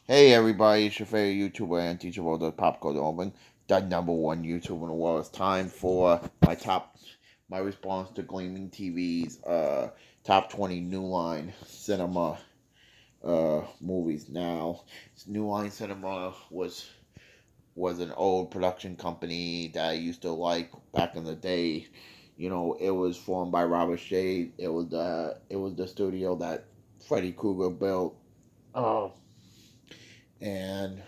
Hey everybody, it's your favorite YouTuber and teacher of the Pop Culture Open, the number one YouTuber in the world. It's time for my response to Gleaming TV's top 20 New Line Cinema movies. Now, New Line Cinema was an old production company that I used to like back in the day. You know, it was formed by Robert Shade. It was the studio that Freddy Krueger built. Oh, and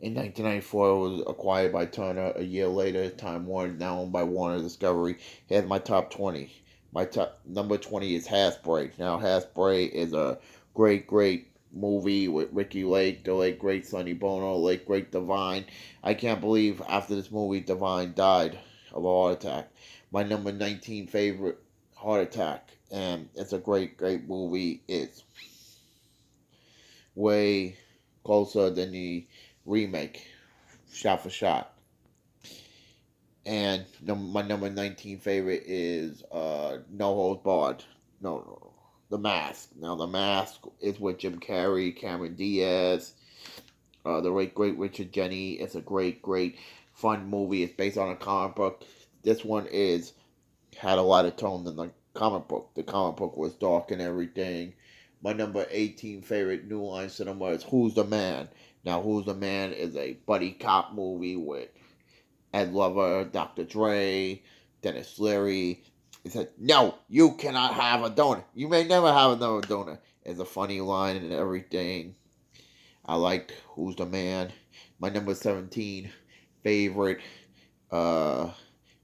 in 1994, it was acquired by Turner. A year later, Time Warner, now owned by Warner Discovery, had my top 20. My top number 20 is Hairspray. Now, Hairspray is a great movie with Ricky Lake, the late great Sonny Bono, late great Divine. I can't believe after this movie, Divine died of a heart attack. My number 19 favorite, Heart Attack, and it's a great movie. It's way closer than the remake, shot for shot. And my number 19 favorite is No Holds Barred. No, The Mask. Now, The Mask is with Jim Carrey, Cameron Diaz, the late great Richard Jenny. It's a great fun movie. It's based on a comic book. This one is had a lot of tone in the comic book. The comic book was dark and everything. My number 18 favorite New Line Cinema is Who's the Man? Now, Who's the Man is a buddy cop movie with Ed Lover, Dr. Dre, Dennis Leary. He said, "No, you cannot have a donut. You may never have another donut." It's a funny line and everything. I like Who's the Man. My number 17 favorite uh,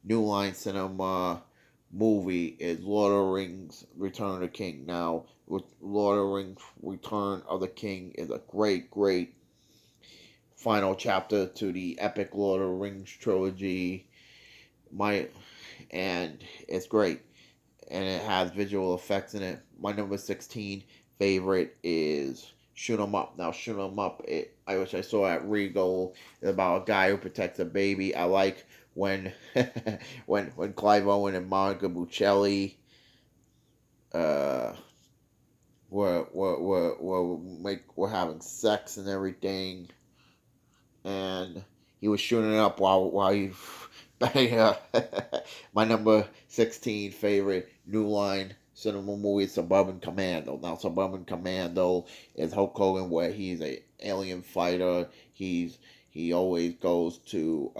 New Line Cinema movie is Lord of the Rings Return of the King. Now, with Lord of the Rings Return of the King is a great final chapter to the epic Lord of the Rings trilogy. My and it's great, and it has visual effects in it. My number 16 favorite is Shoot 'em Up. Now, Shoot 'em Up, I wish I saw at Regal. It's about a guy who protects a baby. I like when when Clive Owen and Monica Buccelli uh were having sex and everything, and he was shooting it up while he my number 16 favorite New Line cinema movie is Suburban Commando. Now, Suburban Commando is Hulk Hogan, where he's a alien fighter. He always goes to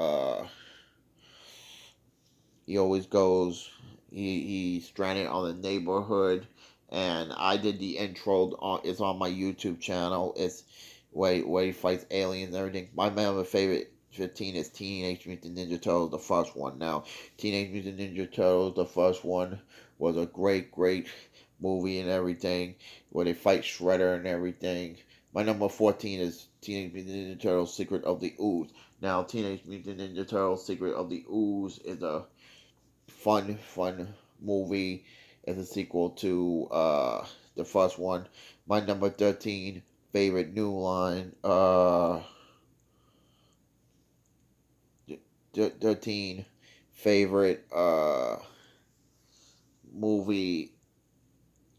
he always goes he's stranded on the neighborhood, and I did the intro on it's on my YouTube channel. It's where he fights aliens and everything. My number favorite 15 is Teenage Mutant Ninja Turtles, the first one. Now, Teenage Mutant Ninja Turtles, the first one, was a great movie and everything, where they fight Shredder and everything. My number 14 is Teenage Mutant Ninja Turtles: Secret of the Ooze. Now, Teenage Mutant Ninja Turtles: Secret of the Ooze is a fun movie. It's a sequel to the first one. My number 13 favorite New Line 13 favorite movie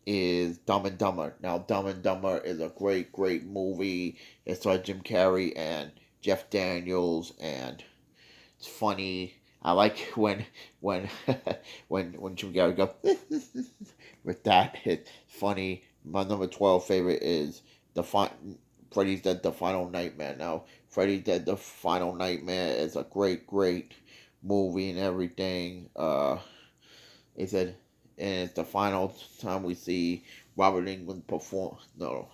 is Dumb and Dumber. Now, Dumb and Dumber is a great movie. It stars Jim Carrey and Jeff Daniels, and it's funny. I like when when Jim Carrey goes with that. It's funny. My number 12 favorite is Freddy's Dead: The Final Nightmare. Now, Freddy's Dead: The Final Nightmare is a great movie and everything. He said, and it's the final time we see Robert England perform. No,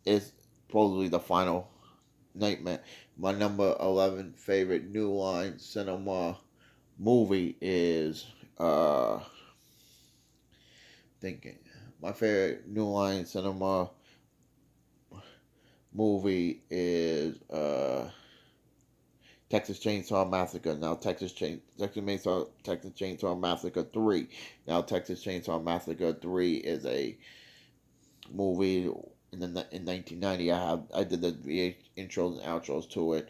it's supposedly the final Nightmare. My number 11 favorite New Line Cinema movie is thinking. My favorite New Line Cinema movie is Texas Chainsaw Massacre. Now, Texas Chainsaw Massacre 3. Now, Texas Chainsaw Massacre 3 is a movie in 1990. I did the VH intros and outros to it.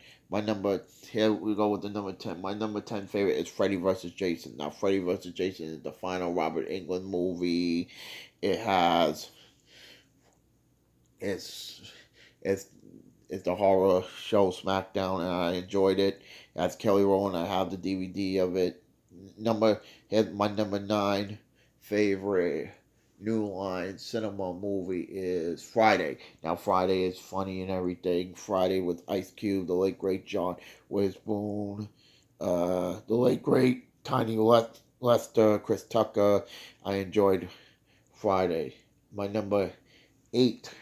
Here we go with the number 10. My number 10 favorite is Freddy vs. Jason. Now, Freddy vs. Jason is the final Robert Englund movie. It has it's It's it's the horror show SmackDown, and I enjoyed it. That's Kelly Rowland. I have the DVD of it. Here's my number 9 favorite New Line cinema movie is Friday. Now Friday is funny and everything. Friday with Ice Cube, the late great John Witherspoon, the late great Tiny Lester, Chris Tucker. I enjoyed Friday. My number 8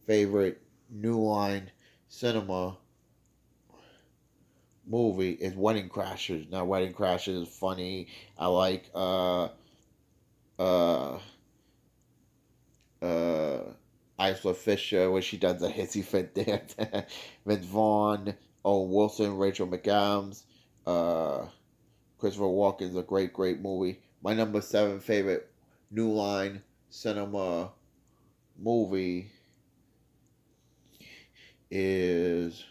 favorite New Line cinema movie is Wedding Crashers. Now, Wedding Crashers is funny. I like uh, uh, Isla Fisher when she does the hissy fit dance. Vince Vaughn, Owen Wilson, Rachel McAdams, uh, Christopher Walken is a great, great movie. My number 7 favorite New Line cinema movie is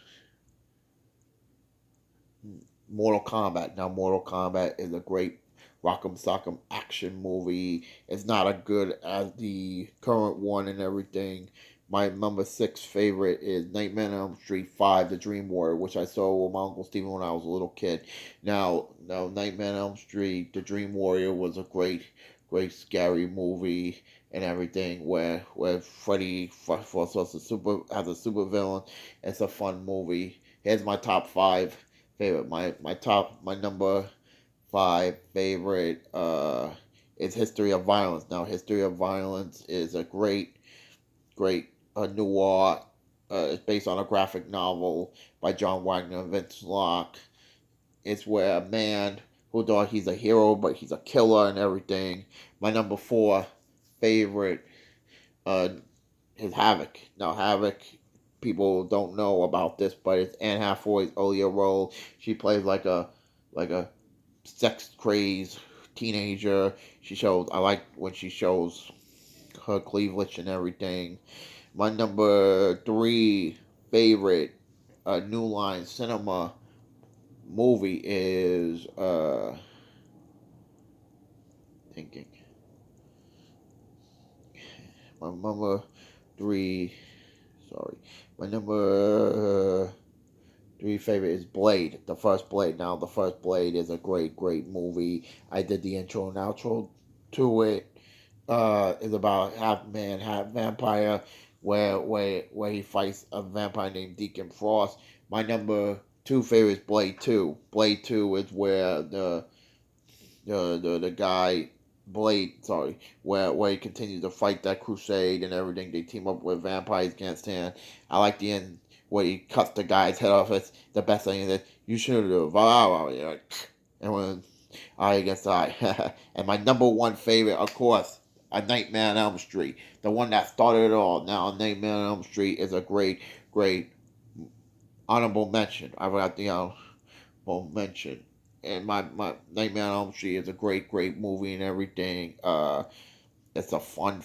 Mortal Kombat. Now, Mortal Kombat is a great Rock'em Sock'em action movie. It's not as good as the current one and everything. My number 6 favorite is Nightmare on Elm Street 5, The Dream Warrior, which I saw with my Uncle Steven when I was a little kid. Now Nightmare on Elm Street, The Dream Warrior was a great, great scary movie and everything where Freddy Fazbear has a super villain. It's a fun movie. Here's my top 5 favorite. My number 5 favorite is History of Violence. Now, History of Violence is a great noir. It's based on a graphic novel by John Wagner and Vince Locke. It's where a man who thought he's a hero but he's a killer and everything. My number 4 favorite uh, is Havoc. Now, Havoc, people don't know about this, but it's Anne Hathaway's earlier role. She plays like a sex crazed teenager. I like when she shows her cleavage and everything. My number 3 favorite New Line cinema movie is thinking. My number 3 sorry. My number 3 favorite is Blade, the first Blade. Now, the first Blade is a great, great movie. I did the intro and outro to it. It's about half man, half vampire, where he fights a vampire named Deacon Frost. My number 2 favorite is Blade 2. Blade 2 is where the guy Blade, sorry, where he continues to fight that crusade and everything. They team up with vampires against him. I like the end where he cuts the guy's head off. It's the best thing is that you should have, and when eye against eye. And my number 1 favorite, of course, A Nightmare on Elm Street, the one that started it all. Now, A Nightmare on Elm Street is a great, great honorable mention. I got the honorable mention. And my Nightmare on Elm Street is a great, great movie and everything. It's a fun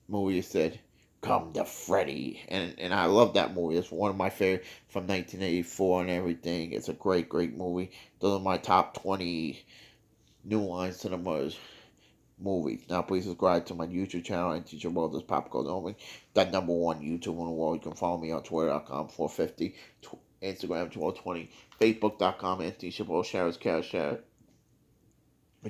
movie. It said, "Come to Freddy," and I love that movie. It's one of my favorite from 1984 and everything. It's a great, great movie. Those are my top 20 New Line Cinemas movies. Now, please subscribe to my YouTube channel and Teacher World is Pop Goes Only. That number 1 YouTube in the world. You can follow me on Twitter.com 450, Instagram 1220, Facebook.com and Teacher World. Share with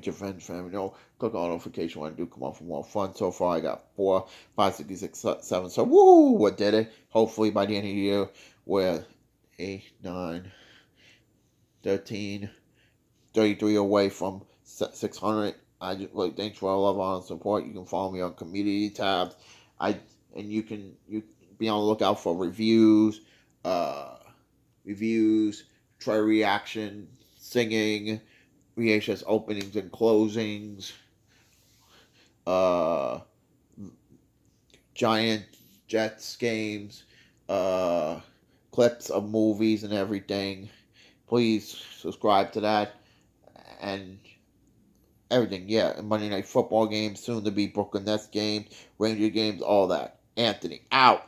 your friends, family. Click on notification when I do come on for more fun. So far, I got 4, 5, 6, 6, 7. So, woo! What did it? Hopefully, by the end of the year, we're 8, 9, 13, 33 away from 600. I just thanks for all love and support. You can follow me on community tabs. You can be on the lookout for uh, try reaction, singing, VHS openings and closings, uh, Giant Jets games, clips of movies and everything. Please subscribe to that and everything. Yeah, Monday Night Football games, soon to be Brooklyn Nets games, Ranger games, all that. Anthony, out.